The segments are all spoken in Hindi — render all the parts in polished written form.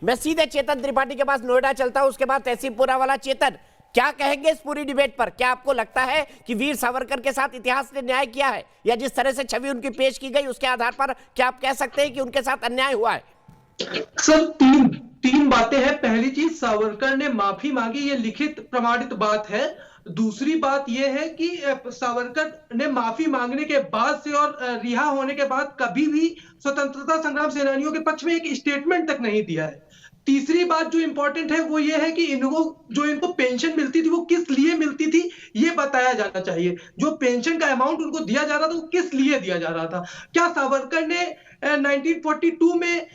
मैं सीधे चेतन त्रिपाठी के पास नोएडा चलता हूं, उसके बाद तहसीलपुरा वाला। चेतन, क्या कहेंगे इस पूरी डिबेट पर? क्या आपको लगता है कि वीर सावरकर के साथ इतिहास ने न्याय किया है, या जिस तरह से छवि उनकी पेश की गई उसके आधार पर क्या आप कह सकते हैं कि उनके साथ अन्याय हुआ है? सर, तीन बातें हैं। पहली चीज, सावरकर ने माफी मांगी, ये लिखित प्रमाणित बात है। दूसरी बात यह है कि सावरकर ने माफी मांगने के बाद से और रिहा होने के बाद कभी भी स्वतंत्रता संग्राम सेनानियों के पक्ष में एक स्टेटमेंट तक नहीं दिया है। तीसरी बात जो इंपॉर्टेंट है वो ये है कि इनको पेंशन मिलती थी वो किस लिए मिलती थी ये बताया जाना चाहिए। जो पेंशन का अमाउंट उनको दिया जा रहा था वो किस लिए दिया जा रहा था। क्या सावरकर ने 1942 में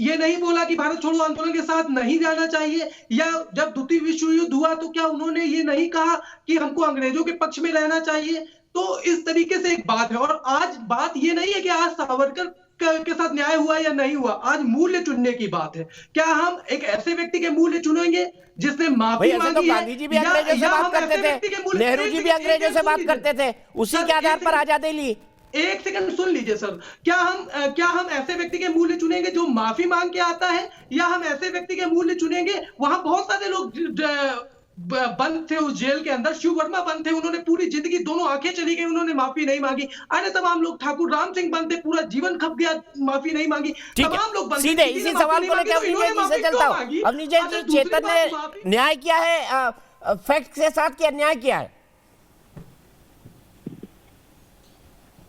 ये नहीं बोला कि भारत छोड़ो आंदोलन के साथ नहीं जाना चाहिए, या जब द्वितीय विश्व युद्ध हुआ तो क्या उन्होंने ये नहीं कहा कि हमको अंग्रेजों के पक्ष में रहना चाहिए? तो इस तरीके से एक बात है। और आज बात ये नहीं है कि आज सावरकर के साथ न्याय हुआ या नहीं हुआ, आज मूल्य चुनने की बात है। क्या हम एक ऐसे व्यक्ति के मूल्य चुनेंगे जिसने माफी मांगी तो गांधी जी भी अंग्रेजों से बात करते थे, नेहरू जी भी अंग्रेजों से बात करते थे, उसी के आधार पर आजादी ली। एक सेकंड सुन लीजिए सर, क्या हम ऐसे व्यक्ति के मूल्य चुनेंगे जो माफी मांग के आता है, या हम ऐसे व्यक्ति के मूल्य चुनेंगे? वहां बहुत सारे लोग बंद थे उस जेल के अंदर। शिव वर्मा बंद थे, उन्होंने पूरी जिंदगी दोनों आंखें चली गई, उन्होंने माफी नहीं मांगी। अरे तमाम लोग, ठाकुर राम सिंह बंद थे, पूरा जीवन खप गया, माफी नहीं मांगी। तमाम लोग बंद। सीधे इसी सवाल को लेकर अवनी जैन जी से चलता हूं। अवनी जैन जी, चेतन ने न्याय किया है फैक्ट के साथ, कि अन्याय किया है?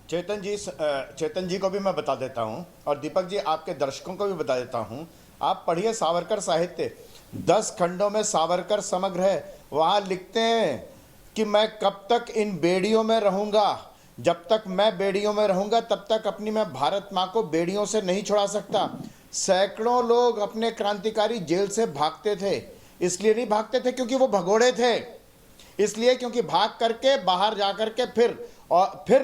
चेतन जी को भी मैं बता देता हूं, और दीपक जी आपके दर्शकों को भी बता देता हूं। आप पढ़िए सावरकर साहित्य, 10 खंडों में सावरकर समग्र है। वहां लिखते हैं कि मैं कब तक इन बेड़ियों में रहूंगा, जब तक मैं बेड़ियों में रहूंगा तब तक अपनी मैं भारत माँ को बेड़ियों से नहीं छुड़ा सकता। सैकड़ों लोग अपने क्रांतिकारी जेल से भागते थे, इसलिए नहीं भागते थे क्योंकि वो भगोड़े थे, इसलिए क्योंकि भाग करके बाहर जा करके फिर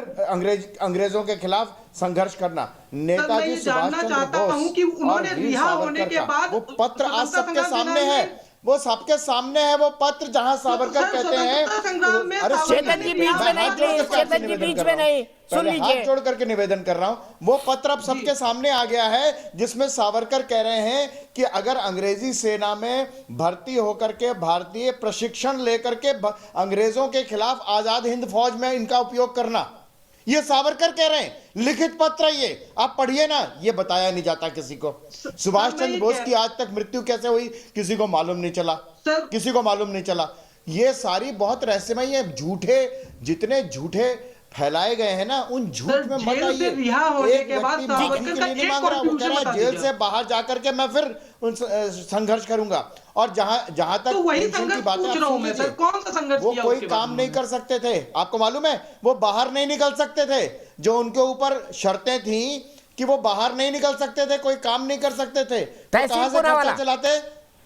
अंग्रेजों के खिलाफ संघर्ष करना। नेताजी सुभाष चंद्र बोस और वीर सावरकर का वो पत्र आज सबके सामने है, वो सबके सामने है वो पत्र, जहां सावरकर कहते हैं, अरे चेतन जी बीच में नहीं, प्लीज चेतन जी बीच में नहीं, सुन लीजिए, हाथ जोड़ करके निवेदन कर रहा हूं। वो पत्र अब सबके सामने आ गया है, जिसमें सावरकर कह रहे हैं कि अगर अंग्रेजी सेना में भर्ती होकर के भारतीय प्रशिक्षण लेकर के अंग्रेजों के खिलाफ आजाद हिंद फौज में इनका उपयोग करना, ये सावरकर कह रहे हैं, लिखित पत्र ये आप पढ़िए ना। ये बताया नहीं जाता किसी को। सुभाष चंद्र बोस की आज तक मृत्यु कैसे हुई किसी को मालूम नहीं चला, किसी को मालूम नहीं चला। ये सारी बहुत रहस्यमय है। झूठे, जितने झूठे फैलाए गए हैं ना, उन झूठ में मत आइए। एक व्यक्ति माफी के लिए नहीं मांग रहा, वो कह रहा है जेल से बाहर जाकर के मैं फिर संघर्ष करूंगा। और जहां तक पेंशन की बात है, वो कोई काम नहीं कर सकते थे, आपको मालूम है, वो बाहर नहीं निकल सकते थे। जो उनके ऊपर शर्तें थी कि वो बाहर नहीं निकल सकते थे, कोई काम नहीं कर सकते थे, तो कहां से खर्चा चलाते?